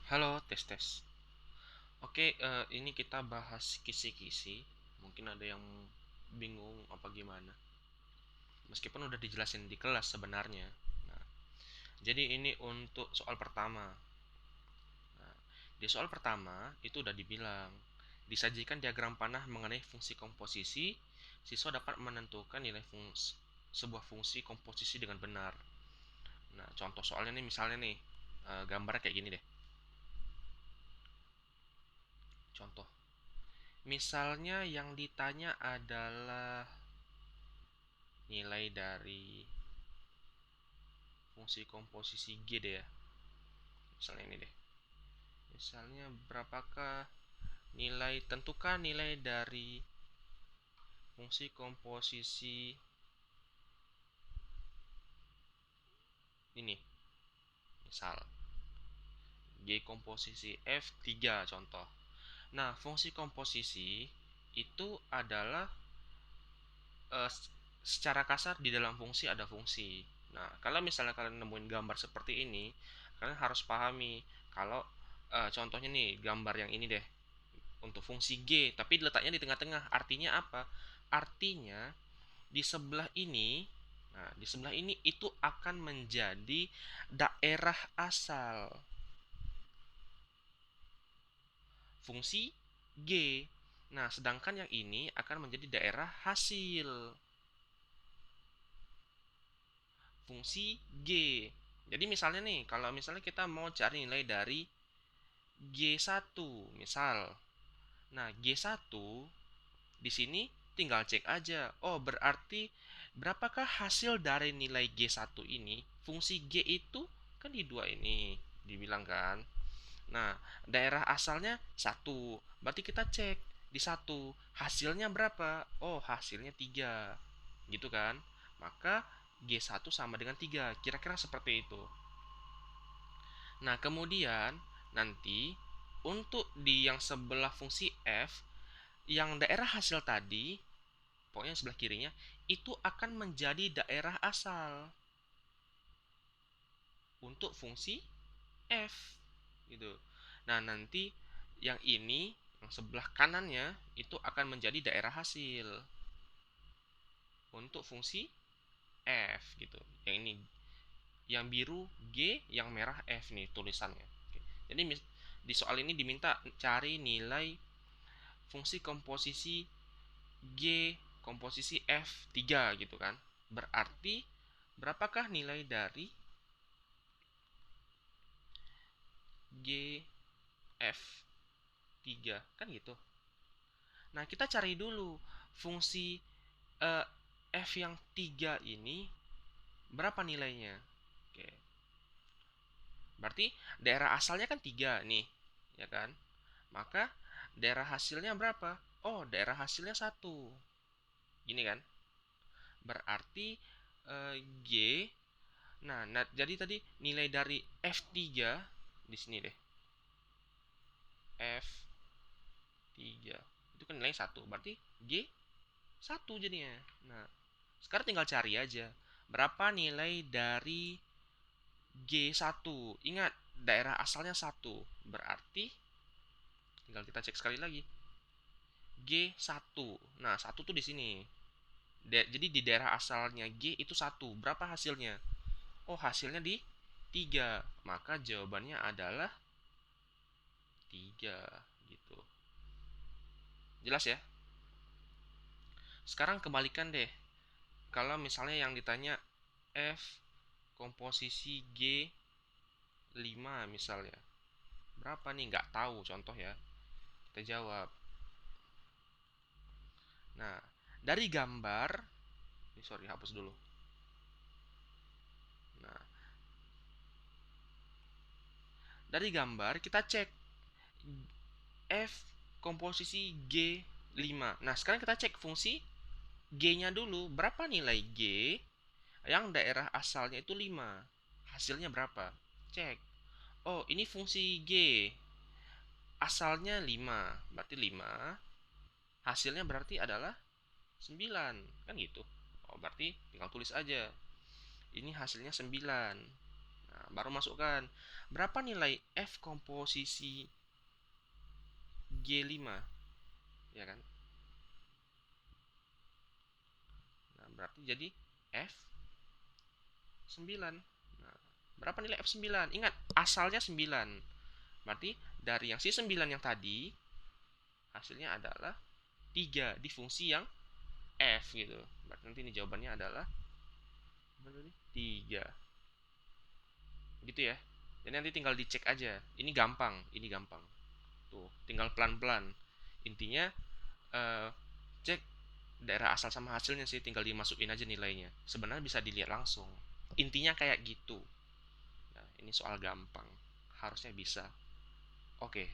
Halo, tes tes. Oke, ini kita bahas kisi-kisi. Mungkin ada yang bingung apa gimana. Meskipun udah dijelasin di kelas sebenarnya. Nah, jadi ini untuk soal pertama. Nah, di soal pertama itu udah dibilang, disajikan diagram panah mengenai fungsi komposisi, siswa dapat menentukan nilai sebuah fungsi komposisi dengan benar. Nah, contoh soalnya nih misalnya nih, gambarnya kayak gini deh. Contoh. Misalnya yang ditanya adalah nilai dari fungsi komposisi G deh ya. Misalnya ini deh. Misalnya berapakah tentukan nilai dari fungsi komposisi ini. Misal G komposisi F3 contoh. Nah, fungsi komposisi itu adalah eh, secara kasar di dalam fungsi ada fungsi. Nah, kalau misalnya kalian nemuin gambar seperti ini, kalian harus pahami kalau contohnya nih gambar yang ini deh untuk fungsi G, tapi letaknya di tengah-tengah. Artinya apa? Artinya di sebelah ini, nah di sebelah ini itu akan menjadi daerah asal fungsi G. Nah, sedangkan yang ini akan menjadi daerah hasil fungsi G. Jadi misalnya nih, kalau misalnya kita mau cari nilai dari G1, misal. Nah, G1 di sini tinggal cek aja. Oh, berarti berapakah hasil dari nilai G1 ini? Fungsi G itu kan di dua ini, dibilang kan. Nah, daerah asalnya satu. Berarti kita cek di satu. Hasilnya berapa? Oh, hasilnya 3. Gitu kan? Maka G1 sama dengan 3. Kira-kira seperti itu. Nah, kemudian nanti untuk di yang sebelah fungsi F, yang daerah hasil tadi, pokoknya sebelah kirinya, itu akan menjadi daerah asal untuk fungsi F gitu. Nah, nanti yang ini, yang sebelah kanannya itu akan menjadi daerah hasil untuk fungsi F gitu. Yang ini, yang biru G, yang merah F nih tulisannya. Oke. Jadi di soal ini diminta cari nilai fungsi komposisi G komposisi F3 gitu kan. Berarti berapakah nilai dari G F3 kan gitu. Nah, kita cari dulu fungsi eh, F yang 3 ini berapa nilainya. Oke. Berarti daerah asalnya kan 3 nih, ya kan? Maka daerah hasilnya berapa? Oh, daerah hasilnya 1. Gini kan? Berarti G. Nah, jadi tadi nilai dari F3 di sini deh. F3 itu kan nilai 1. Berarti G 1 jadinya. Nah, sekarang tinggal cari aja berapa nilai dari G1. Ingat, daerah asalnya 1. Berarti tinggal kita cek sekali lagi. G1. Nah, 1 tuh di sini. Jadi di daerah asalnya G itu 1. Berapa hasilnya? Oh, hasilnya di 3. Maka jawabannya adalah 3 gitu. Jelas ya? Sekarang kembalikan deh. Kalau misalnya yang ditanya F komposisi G5 misalnya. Berapa nih? Nggak tahu contoh ya. Kita jawab. Nah, dari gambar, ini sorry hapus dulu. Nah, dari gambar kita cek F komposisi G5. Nah, sekarang kita cek fungsi G-nya dulu. Berapa nilai G yang daerah asalnya itu 5? Hasilnya berapa? Cek. Oh, ini fungsi G. Asalnya 5. Berarti 5. Hasilnya berarti adalah 9. Kan gitu. Oh, berarti tinggal tulis aja. Ini hasilnya 9. baru masukkan berapa nilai F komposisi G5, ya kan? Nah, berarti jadi F9. Nah, berapa nilai F9? Ingat, asalnya 9. Berarti dari yang si 9 yang tadi, hasilnya adalah 3 di fungsi yang F gitu. Berarti nanti ini jawabannya adalah 3. Gitu ya. Jadi nanti tinggal dicek aja. Ini gampang, ini gampang. Tuh, tinggal pelan-pelan. Intinya cek daerah asal sama hasilnya sih, tinggal dimasukin aja nilainya. Sebenarnya bisa dilihat langsung. Intinya kayak gitu. Nah, ini soal gampang. Harusnya bisa. Oke,